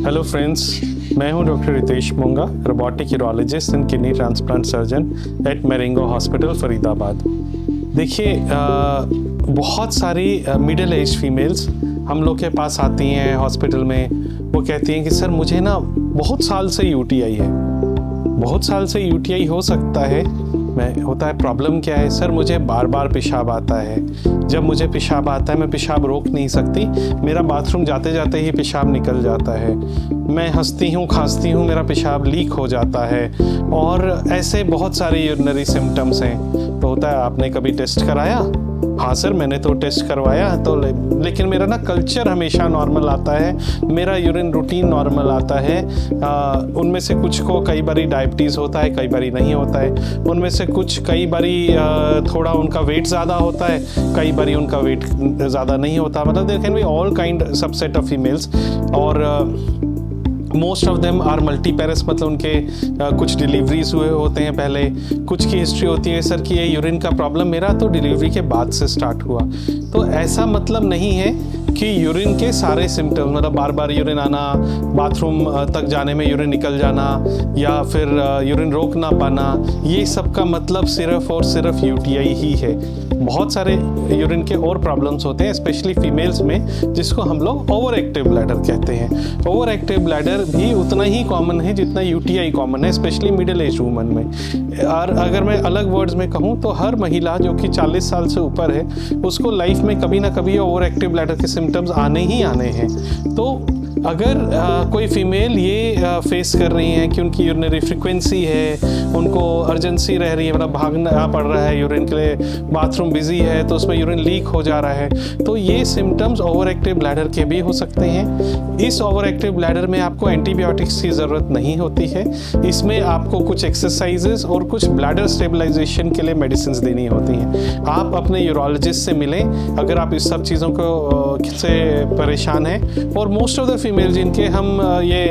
Hello friends, मैं हूं doctor Ritesh Monga, robotic urologist and kidney transplant surgeon at Marengo hospital Faridabad. देखिए, बहुत सारी मिडिल एज फीमेल्स हम लोग के पास आती हैं हॉस्पिटल में। वो कहती हैं कि सर मुझे ना बहुत साल से यूटीआई है। बहुत साल से यूटीआई हो सकता है, मैं होता है प्रॉब्लम क्या है? सर मुझे बार बार पेशाब आता है। जब मुझे पेशाब आता है मैं पेशाब रोक नहीं सकती, मेरा बाथरूम जाते जाते ही पेशाब निकल जाता है। मैं हंसती हूँ, खांसती हूँ, मेरा पेशाब लीक हो जाता है। और ऐसे बहुत सारे यूरिनरी सिम्टम्स हैं। तो होता है, आपने कभी टेस्ट कराया? हाँ सर मैंने तो टेस्ट करवाया, तो लेकिन मेरा ना कल्चर हमेशा नॉर्मल आता है, मेरा यूरिन रूटीन नॉर्मल आता है। उनमें से कुछ को कई बारी डायबिटीज़ होता है, कई बारी नहीं होता है। उनमें से कुछ कई बारी थोड़ा उनका वेट ज़्यादा होता है, कई बारी उनका वेट ज़्यादा नहीं होता। मतलब there can be all kind subset of females. और most of them are multiparous, मतलब उनके कुछ डिलीवरीज हुए होते हैं पहले, कुछ की हिस्ट्री होती है सर कि ये यूरिन का प्रॉब्लम मेरा तो डिलीवरी के बाद से स्टार्ट हुआ। तो ऐसा मतलब नहीं है कि यूरिन के सारे सिम्टम्स, मतलब बार बार यूरिन आना, बाथरूम तक जाने में यूरिन निकल जाना, या फिर यूरिन रोक ना पाना, ये सब का मतलब सिर्फ और सिर्फ यूटीआई ही है। बहुत सारे यूरिन के और प्रॉब्लम्स होते हैं, स्पेशली फीमेल्स में, जिसको हम लोग ओवर एक्टिव ब्लैडर कहते हैं। ओवर एक्टिव ब्लैडर भी उतना ही कॉमन है जितना यूटीआई कॉमन है, स्पेशली मिडिल एज वुमन में। और अगर मैं अलग वर्ड्स में कहूँ तो हर महिला जो कि 40 साल से ऊपर है, उसको लाइफ में कभी ना कभी ओवर एक्टिव ब्लैडर के सिम्टम्स आने ही आने हैं। तो अगर कोई फीमेल ये फेस कर रही हैं कि उनकी यूरिनरी फ्रीक्वेंसी है, उनको अर्जेंसी रह रही है, मतलब भागना पड़ रहा है यूरिन के लिए, बाथरूम बिजी है तो उसमें यूरिन लीक हो जा रहा है, तो ये सिम्टम्स ओवर एक्टिव ब्लैडर के भी हो सकते हैं। इस ओवर एक्टिव ब्लैडर में आपको एंटीबायोटिक्स की ज़रूरत नहीं होती है। इसमें आपको कुछ एक्सरसाइजेस और कुछ ब्लैडर स्टेबलाइजेशन के लिए मेडिसिन देनी होती हैं। आप अपने यूरोलॉजिस्ट से मिलें अगर आप इस सब चीज़ों को से परेशान हैं। और मोस्ट ऑफ द फीमेल जिनके हम ये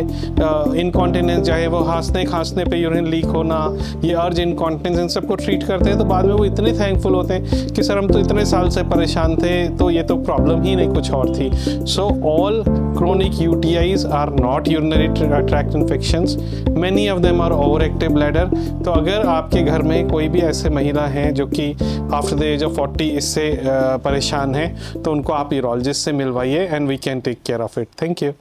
इनकॉन्टिनेंस, चाहे वो खांसने पे यूरिन लीक होना, ये अर्ज इनकॉन्टिनेंस, इन सबको ट्रीट करते हैं तो बाद में वो इतने थैंकफुल होते हैं कि सर हम तो इतने साल से परेशान थे, तो ये तो प्रॉब्लम ही नहीं कुछ और थी। So all chronic UTIs are not urinary tract infections. Many of them are overactive bladder. तो अगर आपके घर में कोई भी ऐसे महिला हैं जो कि आफ्टर द एज ऑफ 40 इससे परेशान हैं, तो उनको आप यूरोलॉजिस्ट से मिलवाइए and we can take care of it. Thank you.